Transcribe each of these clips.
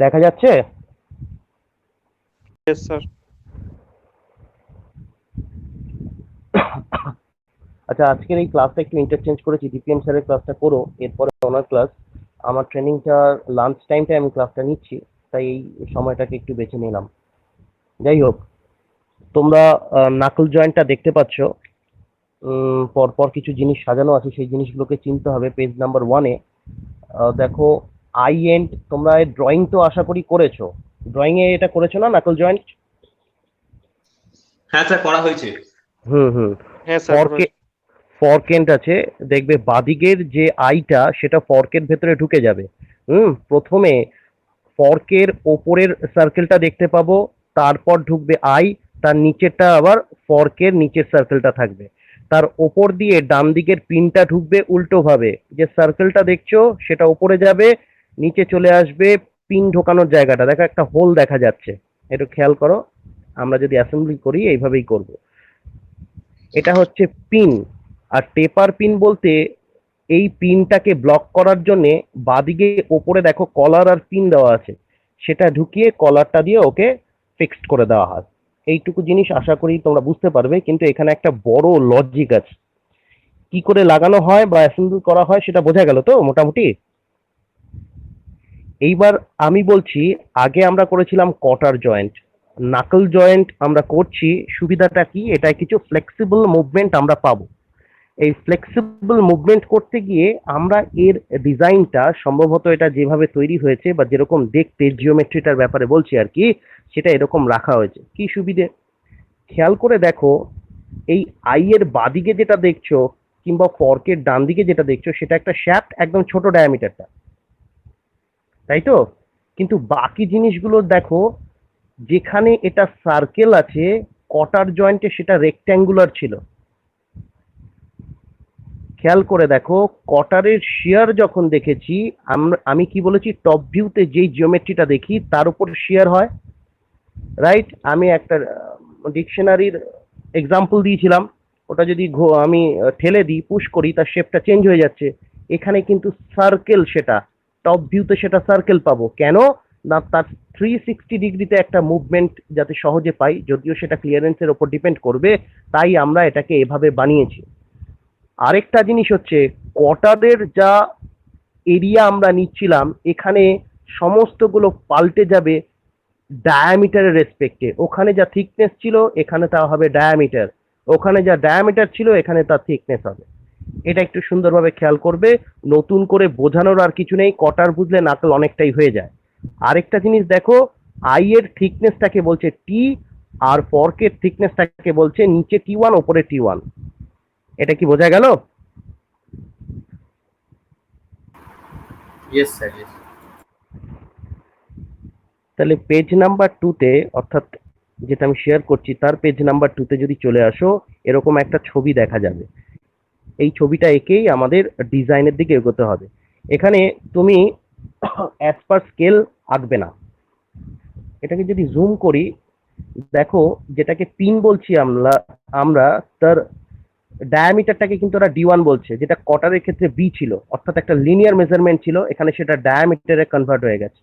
দেখা যাচ্ছে? Yes sir. আচ্ছা, আজকের এই ক্লাসটা একটু ইন্টারচেঞ্জ করেছি। ডিপিএম স্যারের ক্লাসটা করো, এরপরে ওনার ক্লাস। আমার ট্রেনিংটা লাঞ্চ টাইমটা আমি ক্লাসটা নিচ্ছি, তাই এই সময়টাকে একটু বেছে নিলাম। যাই হোক, তোমরা নাকল জয়েন্টটা দেখতে পাচ্ছ। পরপর কিছু জিনিস সাজানো আছে, সেই জিনিসগুলোকে চিনতে হবে। পেজ নাম্বার 1-এ দেখো, আই এন্ড। তোমরা ড্রয়িং তো আশা করি করেছো, ড্রয়িং এ এটা করেছো না নাকল জয়েন্ট? হ্যাঁ স্যার, করা হয়েছে। হুম হুম। है सर ফরকে ফরকেন্ট আছে, দেখবে বাদিকের যে আইটা সেটা ফর্কের ভেতরে ঢুকে যাবে। প্রথমে ফর্কের ওপরের সার্কেলটা দেখতে পাবো, তারপর ঢুকবে আই, তার নিচেরটা আবার ফর্কের নিচের সার্কেলটা থাকবে। তার ওপর দিয়ে ডান দিকের পিনটা ঢুকবে উল্টো ভাবে, যে সার্কেলটা দেখছো সেটা উপরে যাবে, নিচে চলে আসবে পিন ঢোকানোর জায়গাটা। দেখো একটা হোল দেখা যাচ্ছে, একটু খেয়াল করো। আমরা যদি অ্যাসেম্বলি করি এইভাবেই করব। এটা হচ্ছে পিন। আর টেপার পিন বলতে এই পিনটাকে ব্লক করার জন্য বাদিকে ওপরে দেখো কলার আর পিন দেওয়া আছে, সেটা ঢুকিয়ে কলারটা দিয়ে ওকে ফিক্সড করে দেওয়া হয়। এইটুকু জিনিস আশা করি তোমরা বুঝতে পারবে, কিন্তু এখানে একটা বড় লজিক আছে। কি করে লাগানো হয় বা অ্যাসেম্বল করা হয় সেটা বোঝা গেল তো মোটামুটি। এইবার আমি বলছি, আগে আমরা করেছিলাম কটার জয়েন্ট, নাকল জয়েন্ট আমরা করছি। সুবিধাটা কি, এটা কিছু ফ্লেক্সিবল মুভমেন্ট আমরা পাবো। এই ফ্লেক্সিবল মুভমেন্ট করতে গিয়ে আমরা এর ডিজাইনটা সম্ভবত এটা যেভাবে তৈরি হয়েছে বা যেরকম দেখতে জিওমেট্রিটার ব্যাপারে বলছি আর কি, সেটা এরকম রাখা হয়েছে। কি সুবিধে খেয়াল করে দেখো, এই আই এর বাদিকে যেটা দেখছো কিংবা ফর্কের ডান দিকে যেটা দেখছো সেটা একটা শ্যাফট, একদম ছোট ডায়ামিটারটা, তাই তো? কিন্তু বাকি জিনিসগুলো দেখো, যেখানে এটা সার্কেল আছে কটার জয়েন্টে সেটা রেক্ট্যাঙ্গুলার ছিল। খেয়াল করে দেখো, কটারের শেয়ার যখন দেখেছি আমি কি বলেছি, টপ ভিউতে যেই জিওমেট্রিটা দেখি তার উপর শেয়ার হয়, রাইট? আমি একটা ডিকশনারির এক্সাম্পল দিয়েছিলাম, ওটা যদি আমি ঠেলে দিই, পুশ করি, তার শেপটা চেঞ্জ হয়ে যাচ্ছে। এখানে কিন্তু সার্কেল, সেটা টপ ভিউতে সেটা সার্কেল পাবো কেন না, তার 360 ডিগ্রিতে একটা মুভমেন্ট যাতে সহজে পাই, যদিও সেটা ক্লিয়ারেন্সের ওপর ডিপেন্ড করবে, তাই আমরা এটাকে এভাবে বানিয়েছি। আরেকটা জিনিস হচ্ছে, কটারের যা এরিয়া আমরা নিচ্ছিলাম, এখানে সমস্তগুলো পাল্টে যাবে ডায়ামিটারের রেসপেক্টে। ওখানে যা থিকনেস ছিল এখানে তা হবে ডায়ামিটার, ওখানে যা ডায়ামিটার ছিল এখানে তার থিকনেস হবে। এটা একটু সুন্দরভাবে খেয়াল করবে। নতুন করে বোঝানোর আর কিছু নেই, কটার বুঝলে নাকল অনেকটাই হয়ে যায়। আরেকটা জিনিস দেখো, আই এর থিকনেসটাকে বলছে টি, আর ফর্কের থিকনেসটাকে বলছে নিচে T1 ওপরে T1। এটা কি বোঝা গেল? Yes sir, yes. তাহলে পেজ নাম্বার 2-তে, অর্থাৎ যেটা আমি শেয়ার করছি তার পেজ নাম্বার 2-তে যদি চলে আসো, এরকম একটা ছবি দেখা যাবে। এই ছবিটা এঁকেই আমাদের ডিজাইনের দিকে এগোতে হবে। এখানে তুমি অ্যাজ পার স্কেল আঁকবে না। এটাকে যদি জুম করি, দেখো যেটাকে পিন বলছি আমরা আমরা তার ডায়ামিটারটাকে কিন্তু ওরা D1 বলছে, যেটা কটারের ক্ষেত্রে বি ছিল, অর্থাৎ একটা লিনিয়ার মেজারমেন্ট ছিল, এখানে সেটা ডায়ামিটারে কনভার্ট হয়ে গেছে,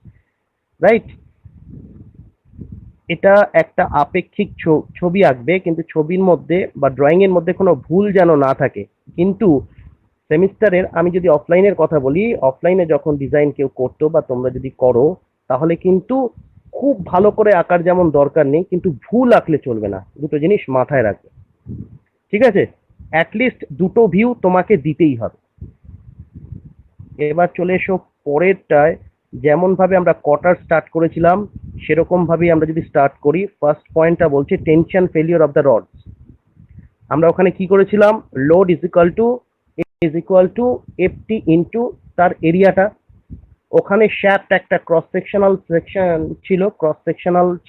রাইট? এটা একটা আপেক্ষিক ছবি আঁকবে, কিন্তু ছবির মধ্যে বা ড্রয়িং এর মধ্যে কোনো ভুল যেন না থাকে। কিন্তু সেমিস্টারের আমি যদি অফলাইনের কথা বলি, অফলাইনে যখন ডিজাইন কেউ করতো বা তোমরা যদি করো, তাহলে কিন্তু খুব ভালো করে আঁকার যেমন দরকার নেই, কিন্তু ভুল আঁকলে চলবে না। দুটো জিনিস মাথায় রাখবে, ঠিক আছে? অ্যাটলিস্ট দুটো ভিউ তোমাকে দিতেই হবে। এবার চলে এসো পরেরটায়। যেমন ভাবে আমরা কটার স্টার্ট করেছিলাম সেরকম ভাবেই আমরা যদি স্টার্ট করি, ফার্স্ট পয়েন্টটা বলছে tension failure of the roads. আমরা ওখানে কি করেছিলাম, load is equal to FT into তার এরিয়াটা। ওখানে শ্যাফট একটা ক্রস সেকশনাল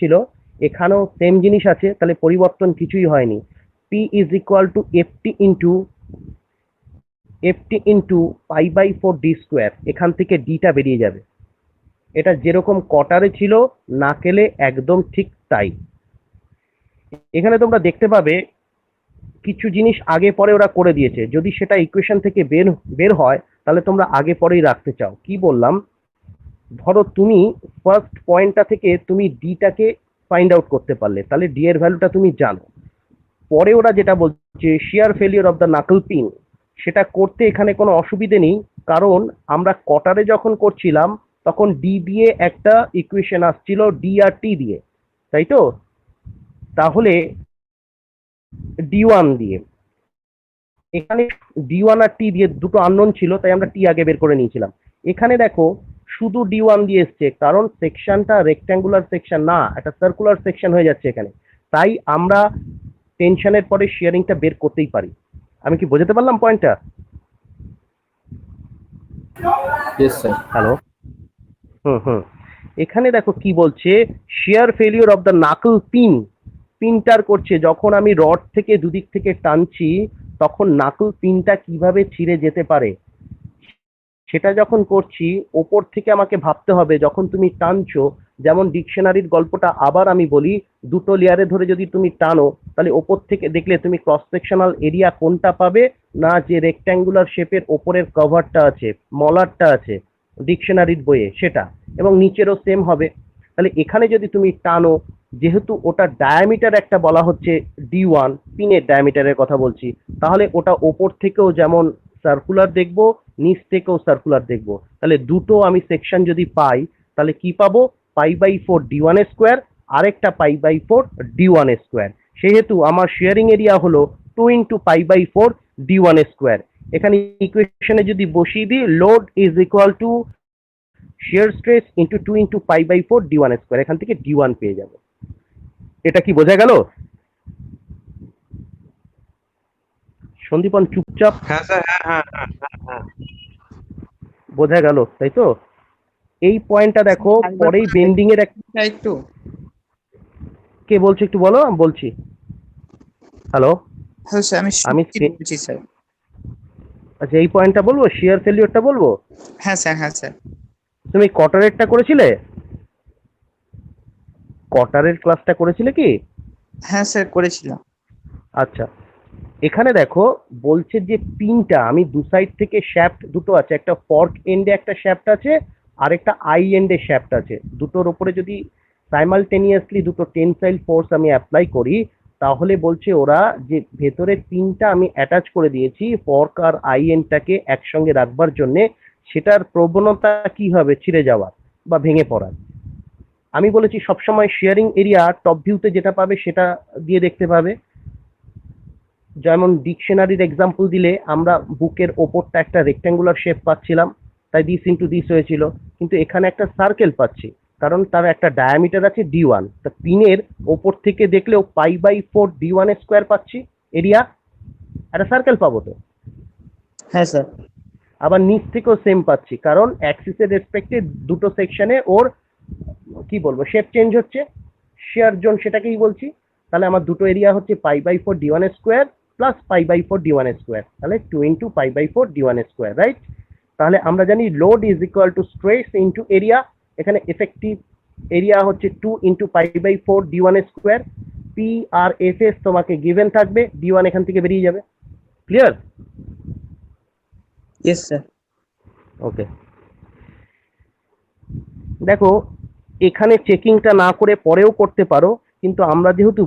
ছিল, এখানেও সেম জিনিস আছে, তাহলে পরিবর্তন কিছুই হয়নি। P is equal to FT into পাই/4d²। এখান থেকে ডিটা বেরিয়ে যাবে। এটা যেরকম কটারে ছিল নাকেলে একদম ঠিক তাই। এখানে তোমরা দেখতে পাবে কিছু জিনিস আগে পরে ওরা করে দিয়েছে, যদি সেটা ইকুয়েশন থেকে বের হয় তাহলে তোমরা আগে পরেই রাখতে চাও। কি বললাম, ধরো তুমি ফার্স্ট পয়েন্টটা থেকে তুমি ডিটাকে ফাইন্ড আউট করতে পারলে, তাহলে ডি এর ভ্যালুটা তুমি জানো। পরে ওরা যেটা বলছে শিয়ার failure of the knuckle pin, সেটা করতে এখানে কোনো অসুবিধে নেই, কারণ আমরা কটারে যখন করছিলাম তখন ডি দিয়ে একটা ইকুয়েশন আসছিল ডি আর টি দিয়ে, তাই তো? তাহলে ডি ওয়ান দিয়ে, এখানে ডি ওয়ান আর টি দিয়ে দুটো আননোন ছিল, তাই আমরা টি আগে বের করে নিয়েছিলাম। এখানে দেখো শুধু ডি ওয়ান দিয়ে এসছে, কারণ সেকশনটা রেক্ট্যাঙ্গুলার সেকশন না, একটা সার্কুলার সেকশন হয়ে যাচ্ছে এখানে, তাই আমরা টেনশনের পরে শেয়ারিংটা বের করতেই পারি। আমি কি বোঝাতে পারলাম পয়েন্টটা? Yes sir. হ্যালো। হুম। এখানে দেখো কি বলছে, শিয়ার failure of the knuckle pin, পিনটার করছে যখন আমি রড থেকে দুদিক থেকে টানছি তখন নাকল পিনটা কিভাবে ছিঁড়ে যেতে পারে, সেটা যখন করছি ওপর থেকে আমাকে ভাবতে হবে যখন তুমি টানছো। যেমন ডিকশনারির গল্পটা আবার আমি বলি, দুটো লেয়ারে ধরে যদি তুমি টানো তাহলে ওপর থেকে দেখলে তুমি ক্রস সেকশনাল এরিয়া কোনটা পাবে, না যে রেক্ট্যাঙ্গুলার শেপের ওপরের কভারটা আছে, মলারটা আছে ডিকশনারির বইয়ে সেটা, এবং নিচেরও সেম হবে। তাহলে এখানে যদি তুমি টানো, যেহেতু ওটা ডায়ামিটার একটা বলা হচ্ছে ডি ওয়ান, পিনের ডায়ামিটারের কথা বলছি, তাহলে ওটা ওপর থেকেও যেমন সার্কুলার দেখবো, নিচ থেকেও সার্কুলার দেখবো। তাহলে দুটো আমি সেকশন যদি পাই তাহলে কি পাবো, π/4 d1 স্কোয়ার, আরেকটা π/4 d1 স্কোয়ার। সেহেতু আমার শেয়ারিং এরিয়া হলো 2 ইন্টু π/4 d1 স্কোয়ার। এখানে ইকুয়েশনে যদি বসিয়ে দিই, load is equal to shear stress into 2 into π/4 d1 square, এখান থেকে d1 পেয়ে যাবো। এটা কি বোঝা গেল? সন্দীপন চুপচাপ। হ্যাঁ স্যার, হ্যাঁ হ্যাঁ হ্যাঁ হ্যাঁ। বোঝা গেল তাই তো? এই পয়েন্টটা দেখো একবার পরেই করে বেন্ডিং এর দেখতে একটু। কে বলছে একটু বলো, আমি বলছি। হ্যালো। হ্যাঁ স্যার, আমি আমি শুনছি, বলছি স্যার। আচ্ছা, এই পয়েন্টটা বলবো, শিয়ার ফেলিওরটা বলবো। হ্যাঁ স্যার, হ্যাঁ স্যার। তুমি কটারেরটা করেছিলে? কটারের ক্লাসটা করেছিলে কি? হ্যাঁ স্যার, করেছিলাম। আচ্ছা, এখানে দেখো বলছে যে পিনটা আমি দু সাইড থেকে শ্যাফট দুটো আছে, একটা ফর্ক এন্ডে একটা শ্যাফট আছে, আর একটা আই এন্ডে শ্যাফট আছে। দুটোর ওপরে যদি সাইমালটেনিয়াসলি দুটো টেনসাইল ফোর্স আমি অ্যাপ্লাই করি, তাহলে বলছে ওরা যে ভেতরের পিনটা আমি অ্যাটাচ করে দিয়েছি ফর্ক আর আই এন্ডটাকে একসঙ্গে রাখবার জন্যে, সেটার প্রবণতা কি হবে ছিঁড়ে যাওয়ার বা ভেঙে পড়ার। আমি বলেছি সবসময় শেয়ারিং এরিয়া টপ ভিউতে যেটা পাবে সেটা দিয়ে দেখতে পাবে। যেমন ডিকশনারির এক্সাম্পল দিলে আমরা বুকের ওপরটা একটা রেক্ট্যাঙ্গুলার শেপ পাচ্ছিলাম, তাই দিস ইন্টু দিস হয়েছিল, কিন্তু এখানে একটা সার্কেল পাচ্ছি কারণ তার একটা ডায়ামিটার আছে d1। তা পিনের ওপর থেকে দেখলেও π/4 d1 স্কোয়ার পাচ্ছি এরিয়া, একটা সার্কেল পাবো তো। হ্যাঁ স্যার। আবার নিচ থেকেও সেম পাচ্ছি, কারণ অ্যাক্সিসের রেসপেক্টে দুটো সেকশনে ওর কি বলবো শেপ চেঞ্জ হচ্ছে, শেয়ার জোন সেটাকেই বলছি। তাহলে আমার দুটো এরিয়া হচ্ছে π/4 d1 square plus π/4 d1 square, তাহলে 2 ইন্টু π/4 d1 স্কোয়ার, রাইট? তাহলে আমরা জানি load is equal two stress into area. এখানে এফেক্টিভ এরিয়া হচ্ছে 2 into π/4 d1 square. P R F S তোমাকে গিভেন থাকবে, d1 এখান থেকে বেরিয়ে যাবে। ক্লিয়ার? Yes sir. ওকে, দেখো এখানে চেকিংটা না করে পরেও করতে পারো, কিন্তু আমরা যেহেতু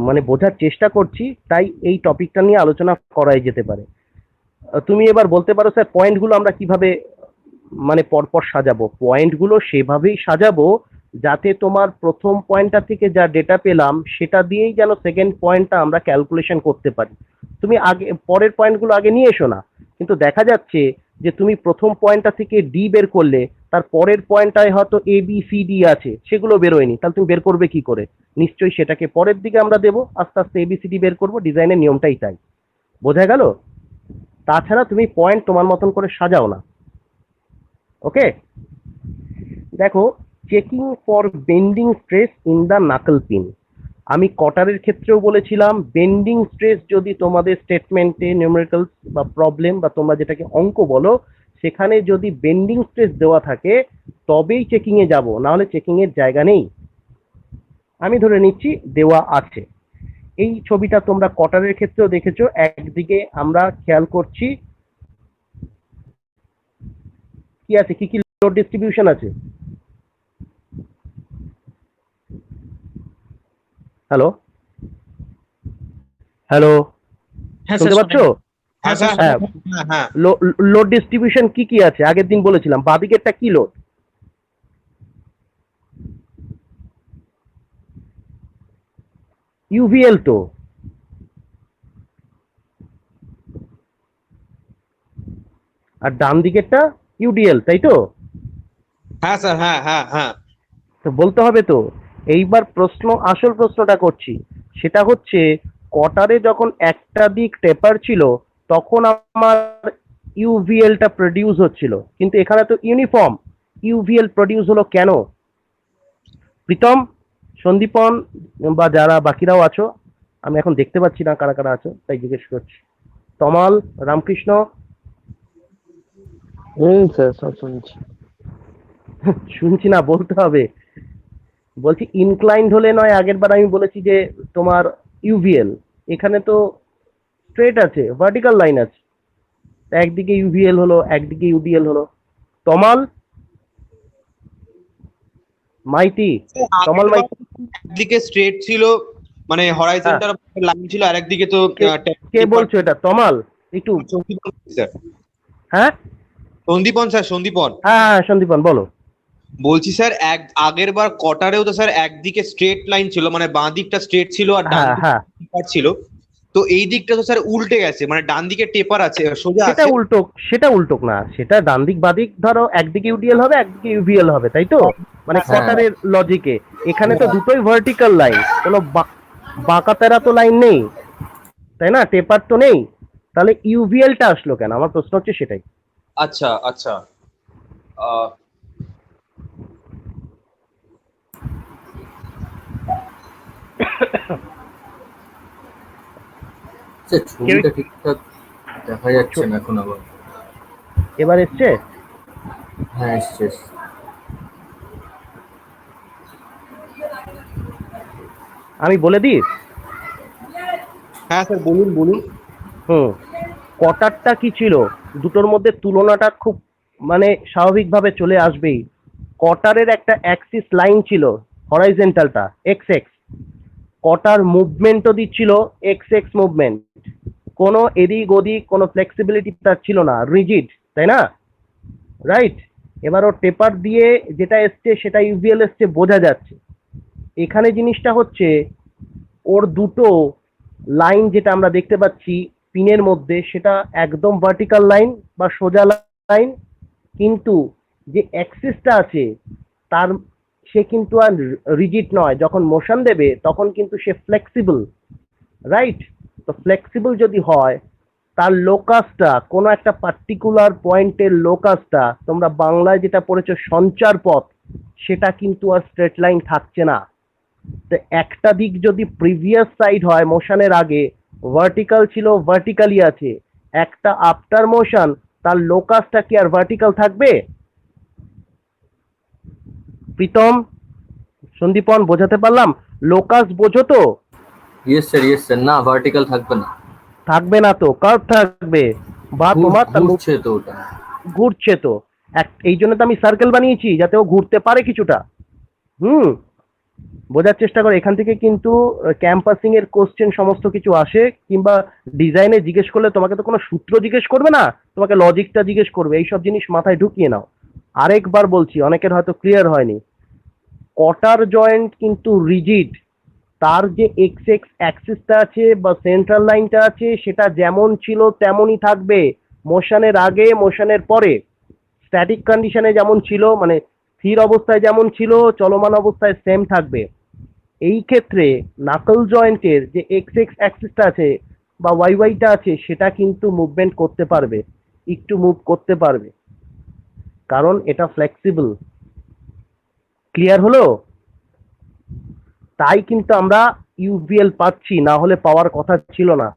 মানে বোঝার চেষ্টা করছি তাই এই টপিকটা নিয়ে আলোচনা করাই যেতে পারে। তুমি এবার বলতে পারো স্যার পয়েন্টগুলো আমরা কিভাবে মানে পরপর সাজাবো? পয়েন্টগুলো সেভাবেই সাজাবো যাতে তোমার প্রথম পয়েন্টটা থেকে যা ডেটা পেলাম সেটা দিয়েই যেন সেকেন্ড পয়েন্টটা আমরা ক্যালকুলেশন করতে পারি। তুমি আগে পরের পয়েন্টগুলো আগে নিয়ে এসো না, কিন্তু দেখা যাচ্ছে যে তুমি প্রথম পয়েন্টটা থেকে ডি বের করলে, তার পরের পয়েন্টটায় হয়তো এ বি সি ডি আছে, সেগুলো বেরোয়নি, তাহলে তুমি বের করবে কি করে? নিশ্চয়ই সেটাকে পরের দিকে আমরা দেবো, আস্তে আস্তে এ বি সি ডি বের করবো, ডিজাইনের নিয়মটাই তাই। বোঝা গেল? তাছাড়া তুমি পয়েন্ট তোমার মতন করে সাজাও না। ওকে, দেখো checking for bending stress in the knuckle pin, আমি কটারের ক্ষেত্রেও বলেছিলাম বেন্ডিং স্ট্রেস যদি তোমাদের স্টেটমেন্টে নিউমেরিক্যালস বা প্রবলেম বা তোমরা যেটাকে অঙ্ক বলো সেখানে যদি বেন্ডিং স্ট্রেস দেওয়া থাকে তবেই চেকিং এ যাব, না হলে চেকিং এর জায়গা নেই। আমি ধরে নিচ্ছি দেওয়া আছে। এই ছবিটা তোমরা কটারের ক্ষেত্রেও দেখেছো, একদিকে আমরা খেয়াল করছি কি আছে, কি কি লোড ডিস্ট্রিবিউশন আছে। হ্যালো, হ্যালো, হ্যাঁ শুনতে স্যার পাচ্ছ? হ্যাঁ স্যার হ্যাঁ, হ্যাঁ হ্যাঁ লোড ডিস্ট্রিবিউশন কি কি আছে আগের দিন বলেছিলাম, বাদিকেরটা কি লোড? ইউভিএল তো, আর ডান দিকেরটা ইউডিএল, তাই তো? হ্যাঁ স্যার, হ্যাঁ হ্যাঁ হ্যাঁ। তো বলতে হবে তো। এইবার আসল প্রশ্নটা করছি, সেটা হচ্ছে কটারে যখন একটা দিক টেপার ছিল তখন আমার ইউভিএলটা প্রডিউস হচ্ছিল, কিন্তু এখানে তো ইউনিফর্ম ইউভিএল প্রডিউস হলো কেন? প্রীতম, সন্দীপন বা যারা বাকিরাও আছো, আমি এখন দেখতে পাচ্ছি না কারা কারা আছো, তাই জিজ্ঞেস করছি। তমাল, রামকৃষ্ণ, স্যার সব শুনছি। শুনছি না বলতে হবে। বলছি ইনক্লাইন্ড হলে নয়, আগের বার আমি বলেছি যে তোমার ইউভিএল, এখানে তো স্ট্রেট আছে, ভার্টিক্যাল লাইন আছে, একদিকে ইউভিএল হলো একদিকে ইউডিএল হলো। তমাল, মাইতি, তমাল মাইতি, একদিকে স্ট্রেট ছিল, মানে হরাইজন্টাল লাইন ছিল, আর একদিকে তো কে বলছো এটা? তমাল একটু, সন্দীপন স্যার, হ্যাঁ সন্দীপন স্যার, সন্দীপন। হ্যাঁ হ্যাঁ, সন্দীপন বলো। বলছি স্যার, আগের বার কটারেও তো স্যার একদিকে স্ট্রেট লাইন ছিল, মানে বাঁ দিকটা স্ট্রেট ছিল আর ডান হ্যাঁ হ্যাঁ, দিকটা টেপার ছিল। তো এই দিকটা তো স্যার উল্টে গেছে, মানে ডান দিকে টেপার আছে, সোজা সেটা আছে। উল্টো, সেটা উল্টো না, সেটা ডান দিক বাদিক ধরো, একদিকে ইউডিএল হবে একদিকে ইউভিএল হবে, তাই তো? মানে হ্যাঁ। কটারের লজিকে এখানে তো দুটোই ভার্টিক্যাল লাইন, কোনো বাঁকা তেরা তো লাইন নেই, তাই না? টেপার তো নেই, তাহলে ইউভিএলটা আসলো কেন? আমার প্রশ্ন হচ্ছে সেটাই। আচ্ছা আচ্ছা। আহ, স্যার ছবিটা ঠিকঠাক দেখা যাচ্ছে না এখন আবার। এবার এসছে? হ্যাঁ এসছে এসছে। আমি বলে দিই। হ্যাঁ স্যার, বলুন বলুন। হুম, কটারটা কি ছিল, দুটোর মধ্যে তুলনাটা খুব মানে স্বাভাবিকভাবে চলে আসবেই। কটারের একটা অ্যাক্সিস লাইন ছিল, হরাইজেন্টালটা এক্স এক্স, কটার মুভমেন্টও দিচ্ছিল এক্স এক্স মুভমেন্ট, কোনো এদিক ওদিক কোনো ফ্লেক্সিবিলিটি তার ছিল না, রিজিড, তাই না? রাইট। এবার ও টেপার দিয়ে যেটা এসছে সেটা ইউভিএল এসছে, বোঝা যাচ্ছে। এখানে জিনিসটা হচ্ছে ওর দুটো লাইন যেটা আমরা দেখতে পাচ্ছি পিনের মধ্যে, সেটা একদম ভার্টিক্যাল লাইন বা সোজা লাইন, কিন্তু যে অ্যাক্সিসটা আছে তার, সে কিন্তু আর রিজিড নয়, যখন মোশন দেবে তখন কিন্তু সে ফ্লেক্সিবল, রাইট? তো ফ্লেক্সিবল যদি হয়, তার লোকাসটা কোনো একটা পার্টিকুলার পয়েন্টের লোকাসটা, তোমরা বাংলায় যেটা পড়েছো সঞ্চার পথ, সেটা কিন্তু আর স্ট্রেট লাইন থাকছে না। তো একটা দিক যদি প্রিভিয়াস সাইড হয় মোশনের আগে, ভার্টিক্যাল ছিল, ভার্টিক্যালি আছে, একটা আফটার মোশন, তার লোকাসটা কি আর ভার্টিক্যাল থাকবে? প্রীতম, সন্দীপন, বোঝাতে পারলাম? লোকাস বোঝো তো? ইয়েস স্যার না ভার্টিক্যাল থাকবে না। থাকবে না তো, কার্ভ থাকবে, বা তোমার তার ঘুরছে তো ওটা। ঘুরছে তো, এই জন্য তো আমি সার্কেল বানিয়েছি যাতে ও ঘুরতে পারে কিছুটা। হুম, বোঝার চেষ্টা করো। এখান থেকে কিন্তু ক্যাম্পাসিং এর কোশ্চেন সমস্ত কিছু আসে, কিংবা ডিজাইনে জিজ্ঞেস করলে তোমাকে তো কোনো সূত্র জিজ্ঞেস করবে না, তোমাকে লজিকটা জিজ্ঞেস করবে। এইসব জিনিস মাথায় ঢুকিয়ে নাও। আরেকবার বলছি, অনেকের হয়তো ক্লিয়ার হয়নি, কটার জয়েন্ট কিন্তু রিজিড, তার যে এক্স এক্স অ্যাক্সিসটা আছে বা সেন্ট্রাল লাইনটা আছে, সেটা যেমন ছিল তেমনই থাকবে, মোশনের আগে মোশনের পরে, স্ট্যাটিক কন্ডিশনে যেমন ছিল, মানে স্থির অবস্থায় যেমন ছিল, চলমান অবস্থায় সেম থাকবে। এই ক্ষেত্রে নাকল জয়েন্টের যে এক্স এক্স অ্যাক্সিসটা আছে বা ওয়াই ওয়াইটা আছে, সেটা কিন্তু মুভমেন্ট করতে পারবে, একটু মুভ করতে পারবে, কারণ এটা ফ্লেক্সিবল। ক্লিয়ার হলো? তাই কিন্তু আমরা ইউভিএল পাচ্ছি, না হলে পাওয়ার কথা ছিল না।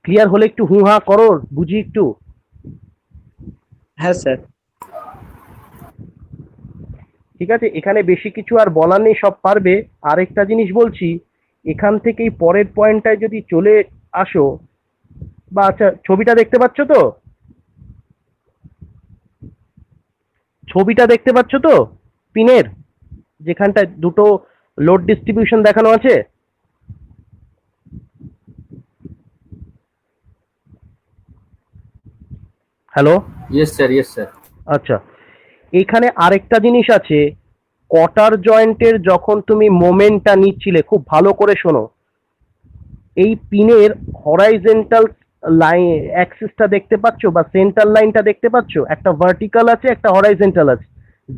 ক্লিয়ার হলে একটু হু হা করো, বুঝি একটু। হ্যাঁ স্যার। ঠিক আছে, এখানে বেশি কিছু আর বলার নেই, সব পারবে। আরেকটা জিনিস বলছি, এখান থেকেই পরের পয়েন্টটায় যদি চলে আসো, বা আচ্ছা ছবিটা দেখতে পাচ্ছ তো? ছবিটা দেখতে পাচ্ছ তো পিনের, যেখানটায় দুটো লোড ডিস্ট্রিবিউশন দেখানো আছে? Hello, yes sir, yes sir. আচ্ছা, এখানে আরেকটা জিনিস আছে, কটার জয়েন্টের যখন তুমি মোমেন্টটা নিচ্ছিলে, খুব ভালো করে শোনো, এই পিনের হরাইজন্টাল লাইন অ্যাক্সিসটা দেখতে পাচ্ছো বা সেন্টার লাইনটা দেখতে পাচ্ছো? একটা ভার্টিক্যাল আছে, একটা হরাইজন্টাল আছে,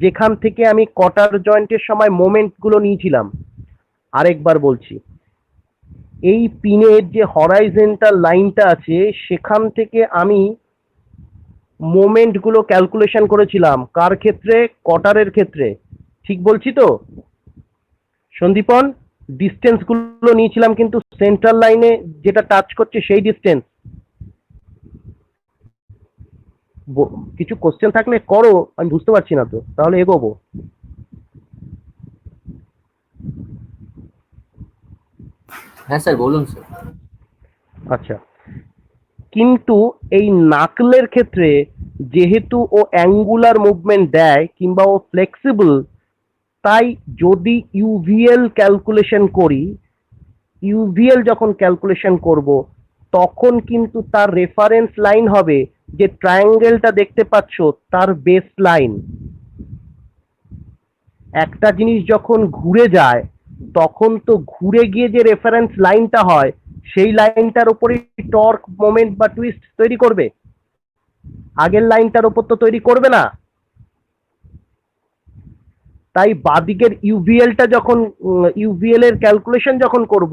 যেখান থেকে আমি কটার জয়েন্টের সময় মোমেন্ট গুলো নিয়েছিলাম। আরেকবার বলছি, এই পিনের যে হরাইজন্টাল লাইনটা আছে সেখান থেকে আমি মোমেন্ট গুলো ক্যালকুলেশন করেছিলাম। কার ক্ষেত্রে? কটারের ক্ষেত্রে। ঠিক বলছি তো সন্দীপন? ডিস্টেন্স গুলো নিয়েছিলাম কিন্তু সেন্ট্রাল লাইনে যেটা টাচ করছে সেই ডিস্টেন্স। কিছু কোশ্চেন থাকলে করো, আমি বুঝতে পারছি না তো, তাহলে এগোবো। হ্যাঁ স্যার, বলুন স্যার। আচ্ছা, কিন্তু এই নাকলের ক্ষেত্রে যেহেতু ও অ্যাঙ্গুলার মুভমেন্ট দেয় কিংবা ও ফ্লেক্সিবল, তাই যদি ইউভিএল ক্যালকুলেশন করি, ইউভিএল যখন ক্যালকুলেশন করব তখন কিন্তু তার রেফারেন্স লাইন হবে যে ট্রায়াঙ্গেলটা দেখতে পাচ্ছ তার বেস লাইন। একটা জিনিস যখন ঘুরে যায় তখন তো ঘুরে গিয়ে যে রেফারেন্স লাইনটা হয় সেই লাইনটার উপরে টর্ক, মোমেন্ট বা টুইস্ট তৈরি করবে, আগের লাইনটার উপর তো তৈরি করবে না। তাই বাদিকের ইউভিএলটা যখন ইউভিএল এর ক্যালকুলেশন যখন করব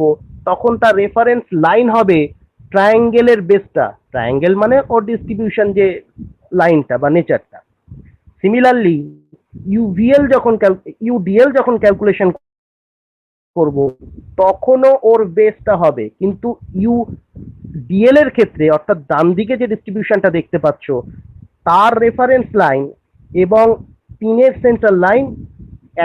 তখন তার রেফারেন্স লাইন হবে ট্রায়াঙ্গেলের বেসটা। ট্রায়াঙ্গেল মানে ওর ডিস্ট্রিবিউশন যে লাইনটা বা নেচারটা। সিমিলারলি ইউভিএল যখন ইউডিএল যখন ক্যালকুলেশন করব তখনও ওর বেসটা হবে, কিন্তু ইউডিএল এর ক্ষেত্রে অর্থাৎ ডান দিকে যে ডিস্ট্রিবিউশনটা দেখতে পাচ্ছ তার রেফারেন্স লাইন এবং পিনের সেন্ট্রাল লাইন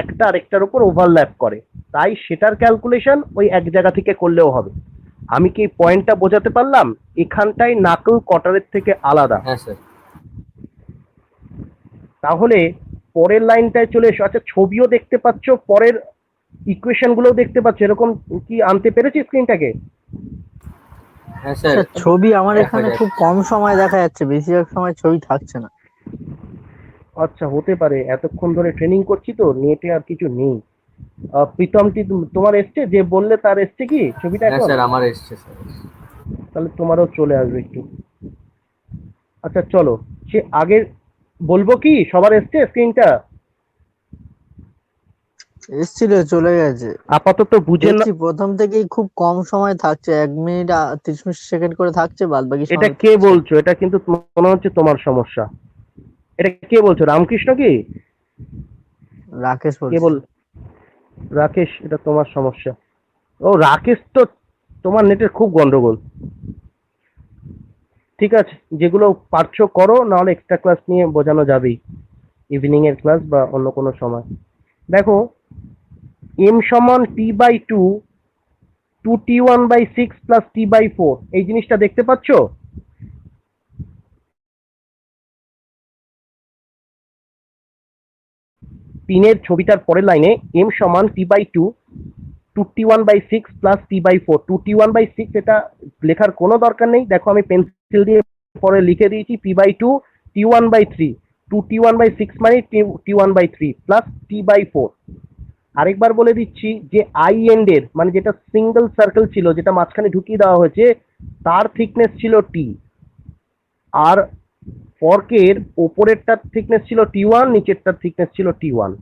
একটা আরেকটার উপর ওভারল্যাপ করে, তাই সেটার ক্যালকুলেশন ওই এক জায়গা থেকে করলেও হবে। আমি কি পয়েন্টটা বোঝাতে পারলাম? এখানটায় নাকল কটারের থেকে আলাদা। হ্যাঁ স্যার। তাহলে পরের লাইনটায় চলে এসো। আচ্ছা, ছবিও দেখতে পাচ্ছ, পরের ইকুয়েশন গুলোও দেখতে পাচ্ছ, এরকম কি আনতে পেরেছি স্ক্রিনটাকে? হ্যাঁ স্যার। স্যার ছবি আমার দেখা এখানে যাচ্ছে। খুব কম সময় দেখা যাচ্ছে, বেশিরভাগ সময় ছবি থাকছে না। আচ্ছা, হতে পারে, এতক্ষণ ধরে ট্রেনিং করছি তো নেটে আর কিছু নেই। প্রীতমটি তোমার এসছে, যে বললে তার এসছে কি ছবিটা হ্যাঁ এখন? স্যার, আমার এসছে স্যার। তাহলে তোমারও চলে আসবে একটু। আচ্ছা চলো, সে আগে বলবো কি সবার এসছে স্ক্রিনটা? এসছিল, চলে গেছে। আপাতত বুঝে না। দেখছি প্রথম থেকেই খুব কম সময় থাকছে, 1 মিনিট 30 সেকেন্ড করে থাকছে, বাদ বাকি এটা সময় কে বলছো? এটা কিন্তু মনে হচ্ছে তোমার সমস্যা। এটা কে বলছো? রামকৃষ্ণ কি? রাকেশ কে বলছে। বল? রাকেশ, এটা তোমার সমস্যা। ও রাকেশ, তো তোমার নেটের খুব গন্ডগোল। ঠিক আছে, যেগুলো পারছো করো, নাহলে এক্সট্রা ক্লাস নিয়ে বোঝানো যাবেই, ইভিনিং এর ক্লাস বা অন্য কোনো সময়। দেখো, এম সমান T/2 2T1/6 প্লাস T/4, এই জিনিসটা দেখতে পাচ্ছো? পিনের ছবিটার পরের লাইনে এম সমান T/2 2T1/6 plus T/4। 2T1/6 এটা লেখার কোনো দরকার নেই, দেখো আমি পেন্সিল দিয়ে পরে লিখে দিয়েছি P/2 T1/3। 2T1/6 মানে T1/3 প্লাস T/4। আরেকবার বলে দিচ্ছি যে আই এন্ডের মানে যেটা সিঙ্গেল সার্কেল ছিল, যেটা মাঝখানে ঢুকিয়ে দেওয়া হয়েছে, তার থিকনেস ছিল টি, আর ফর্কের ওপরেরটার থিকনেস ছিল T1, নিচেরটার থিকনেস ছিল T1।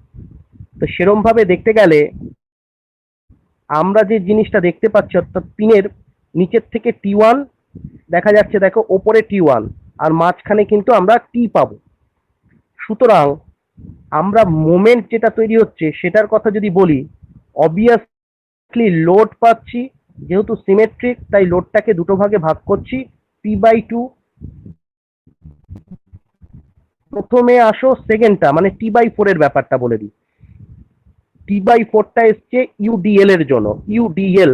তো সেরম ভাবে দেখতে গেলে আমরা যে জিনিসটা দেখতে পাচ্ছি, অর্থাৎ পিনের নিচের থেকে T1 দেখা যাচ্ছে, দেখো ওপরে T1 আর মাঝখানে কিন্তু আমরা টি পাবো। সুতরাং আমরা মোমেন্ট যেটা তৈরি হচ্ছে সেটার কথা যদি বলি, অবভিয়াসলি লোড পাচ্ছি, যেহেতু সিমেট্রিক তাই লোডটাকে দুটো ভাগে ভাগ করছি, P/2। প্রথমে আসো সেকেন্ডটা মানে T/4 এর ব্যাপারটা বলে দিই। T/4টা এসছে ইউডিএল এর জন্য। ইউডিএল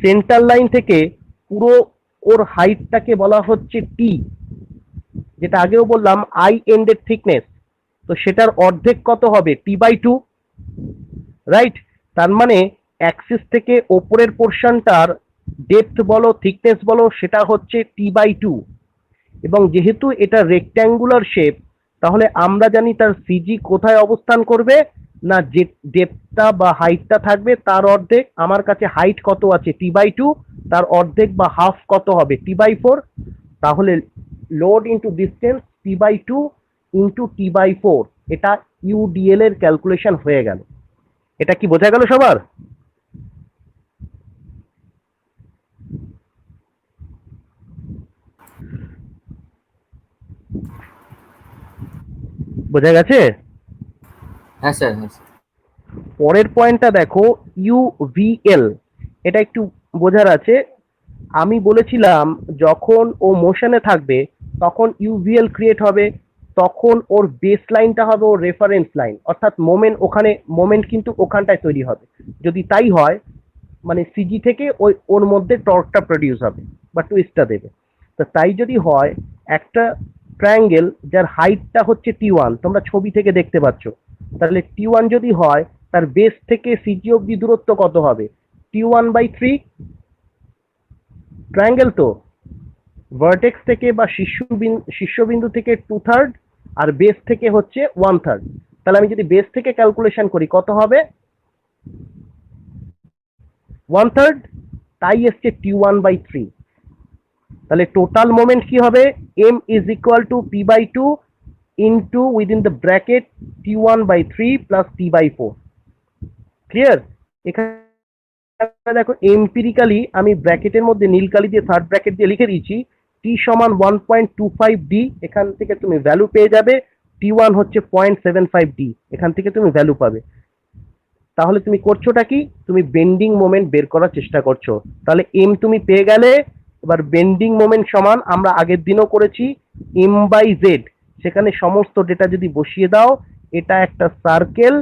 সেন্টার লাইন থেকে পুরো ওর হাইটটাকে বলা হচ্ছে টি, যেটা আগেও বললাম আই এন্ডের থিকনেস, তো সেটার অর্ধেক কত হবে? T/2, right? তার মানে অ্যাক্সিস থেকে ওপরের পোর্শনটার ডেপথ বলো থিকনেস বলো সেটা হচ্ছে t/2, এবং যেহেতু এটা রেক্ট্যাঙ্গুলার শেপ তাহলে আমরা জানি তার সিজি কোথায় অবস্থান করবে না, যে ডেপথটা বা হাইটটা থাকবে তার অর্ধেক। আমার কাছে হাইট কত আছে t/2, তার অর্ধেক বা হাফ কত হবে t/4, তাহলে load into distance t/2 into t/4, এটা ইউডিএল এর ক্যালকুলেশন হয়ে গেল। এটা কি বোঝা গেল সবার? বোঝা গেছে? হ্যাঁ স্যার, হ্যাঁ স্যার। পরের পয়েন্টটা দেখো, ইউভিএল, এটা একটু বোঝার আছে। আমি বলেছিলাম যখন ও মোশনে থাকবে তখন ইউভিএল ক্রিয়েট হবে, তখন ওর বেস লাইনটা হবে ওর রেফারেন্স লাইন, অর্থাৎ মোমেন্ট কিন্তু ওখানটায় তৈরি হবে। যদি তাই হয় মানে সিজি থেকে ওর মধ্যে টর্কটা প্রডিউস হবে বা টুইস্টটা দেবে। তো তাই যদি হয়, একটা ট্রায়াঙ্গেল যার হাইটটা হচ্ছে t1, তোমরা ছবি থেকে দেখতে পাচ্ছ, তাহলে t1 যদি হয় তার বেস থেকে সিজি অবধি দূরত্ব কত হবে t1/3। ট্রায়াঙ্গেল তো ভার্টেক্স থেকে বা শীর্ষবিন্দু থেকে 2/3 আর বেস থেকে হচ্ছে 1/3। তাহলে আমি যদি বেস থেকে ক্যালকুলেশন করি কত হবে 1/3, তাই এসছে t1/3। তাহলে টোটাল মোমেন্ট কি হবে m is equal two p/2 into within the bracket t1/3 plus t/4। Clear? এখানে দেখো এম্পিরিক্যালি আমি ব্র্যাকেটের মধ্যে নীল কালি দিয়ে থার্ড ব্র্যাকেট দিয়ে লিখে দিয়েছি t সমান 1.25d, এখান থেকে তুমি ভ্যালু পেয়ে যাবে। t1 হচ্ছে 0.75d, এখান থেকে তুমি ভ্যালু পাবে। তাহলে তুমি করছোটা কি, তুমি বেন্ডিং মোমেন্ট বের করার চেষ্টা করছো। তাহলে এম তুমি পেয়ে গেলে। এবার বেন্ডিং মোমেন্ট সমান আমরা আগের দিনও করেছি m/z, সেখানে সমস্ত ডেটা যদি বসিয়ে দাও, এটা একটা সার্কেল,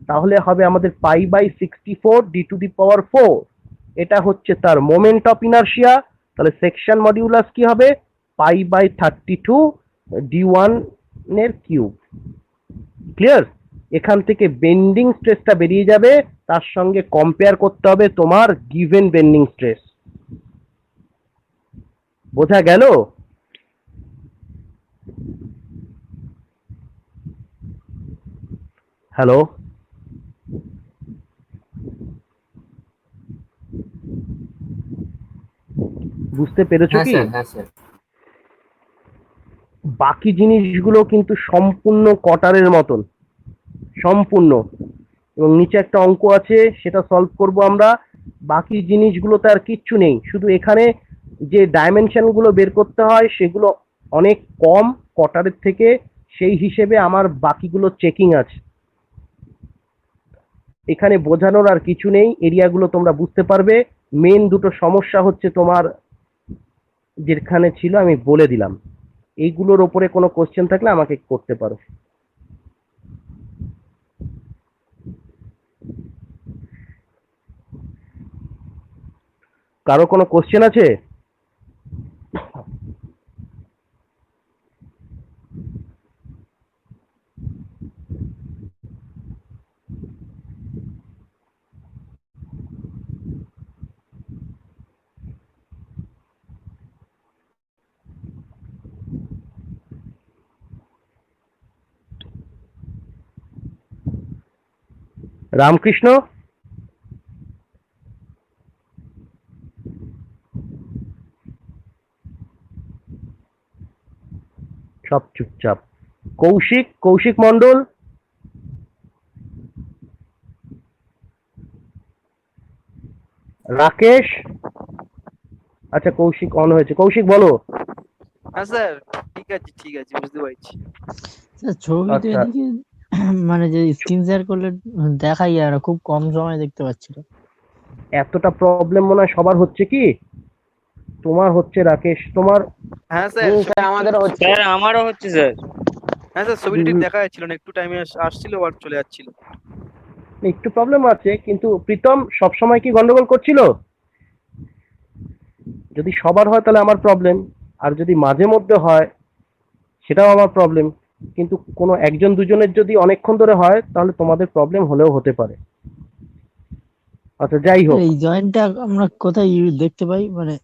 তাহলে হবে আমাদের π/64d⁴। এটা হচ্ছে তার মোমেন্ট অফ ইনারশিয়া। তাহলে সেকশন মডিউলাস কি হবে π/32d1 এর কিউব। ক্লিয়ার? এখান থেকে বেন্ডিং স্ট্রেসটা বেরিয়ে যাবে, তার সঙ্গে কম্পেয়ার করতে হবে তোমার গিভেন বেন্ডিং স্ট্রেস। বোঝা গেল? হ্যালো, বুঝতে পেরেছো হ্যাঁ কি? স্যার, হ্যাঁ স্যার। বাকি জিনিসগুলো কিন্তু সম্পূর্ণ কটারের মতন, সম্পূর্ণ। এবং নিচে একটা অঙ্ক আছে, সেটা সলভ করব আমরা। বাকি জিনিসগুলোতে আর কিচ্ছু নেই, শুধু এখানে যে ডাইমেনশনগুলো বের করতে হয় সেগুলো অনেক কম কটারের থেকে, সেই হিসেবে আমার বাকিগুলো চেকিং আছে। এখানে বোঝানোর আর কিছু নেই, এরিয়াগুলো তোমরা বুঝতে পারবে। মেন দুটো সমস্যা হচ্ছে তোমার যেখানে ছিল আমি বলে দিলাম। এইগুলোর ওপরে কোনো কোশ্চেন থাকলে আমাকে করতে পারো। কারো কোনো কোশ্চেন আছে? রামকৃষ্ণ, সব চুপচাপ। কৌশিক মন্ডল, রাকেশ, আচ্ছা কৌশিক অন হয়েছে। কৌশিক বলো। হ্যাঁ স্যার, ঠিক আছে বুঝতে পারছি। স্যার ছবি তো আচ্ছা, এদিকে মানে যে স্ক্রিন শেয়ার করলে দেখাই আর খুব কম সময় দেখতে পাচ্ছিল। এতটা প্রবলেম মনে হয় সবার হচ্ছে কি? তোমার হচ্ছে রাকেশ, তোমার? হ্যাঁ স্যার, আমাদেরও হচ্ছে স্যার, আমারও হচ্ছে স্যার। হ্যাঁ স্যার, ছবিটা ঠিক দেখা যাচ্ছিল না, একটু টাইমে আসছিল আর চলে যাচ্ছিল। একটু প্রবলেম আছে, কিন্তু প্রীতম সবসময় কি গন্ডগোল করছিল? যদি সবার হয় তাহলে আমার প্রবলেম, আর যদি মাঝে মধ্যে হয় সেটাও আমার প্রবলেম। কিন্তু কোনো একজন দুজনের যদি অনেকক্ষণ ধরে হয় তাহলে তোমাদের প্রবলেম হলেও হতে পারে। আচ্ছা যাই হোক, এই জয়েন্টটা আমরা কোথায় দেখতে পাই, মানে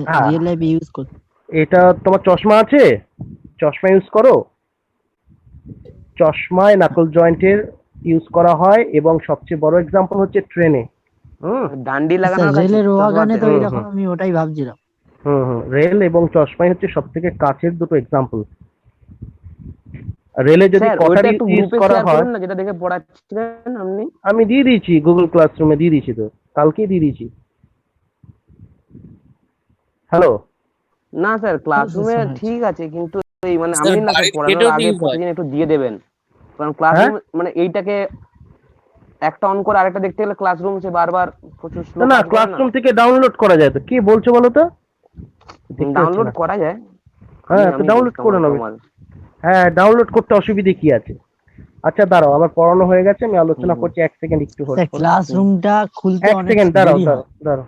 হ্যাঁ। রিয়েল লাইফে ইউজ করতে? এটা তোমার চশমা আছে, চশমা ইউজ করো, চশমায় নাকল জয়েন্টের ইউজ করা হয় এবং সবচেয়ে বড় এক্সাম্পল হচ্ছে ট্রেনে। ডান্ডি আচ্ছা, লাগানোর কাছে রেলের ওয়াগানে তো হুম, এরকম, আমি ওটাই ভাবছিলাম। রেল এবং চশমাই হচ্ছে সব থেকে কাছের দুটো এক্সাম্পল। রেলে যদি স্যার ওইটা কটারি একটু ইউজ গ্রুপে করা শেয়ার হয়, করুন না, যেটা দেখে পড়াচ্ছিলেন আপনি। আমি দিয়ে দিয়েছি গুগল ক্লাসরুমে, দিয়ে দিয়েছি তো, কালকেই দিয়ে দিয়েছি। হ্যালো, না স্যার ক্লাসরুমে শোনা যাচ্ছে। ঠিক আছে, কিন্তু এই মানে স্যার, আপনি না স্যার বাড়ির পড়ানোর গেটেও আগে use হয়। প্রতিদিন একটু দিয়ে দেবেন, কারণ ক্লাসরুম মানে এইটাকে একটা অন করে আরেকটা দেখতে গেলে ক্লাসরুম সে বারবার প্রচুর স্লো না না, ক্লাসরুম থেকে ডাউনলোড করা যায় তো, কি বলছো বলো তো? দেখতে পাচ্ছি ডাউনলোড না। করা যায়। হ্যাঁ, তো ডাউনলোড করে নাও। হ্যাঁ, ডাউনলোড করতে অসুবিধে কি আছে? আচ্ছা দাঁড়াও, আমার পড়ানো হয়ে গেছে, আমি আলোচনা করছি, এক সেকেন্ড একটু হোল্ড করো। ক্লাসরুমটা খুলতে এক অনেক সেকেন্ড দাঁড়াও দেরি হয়। দাঁড়াও দাঁড়াও।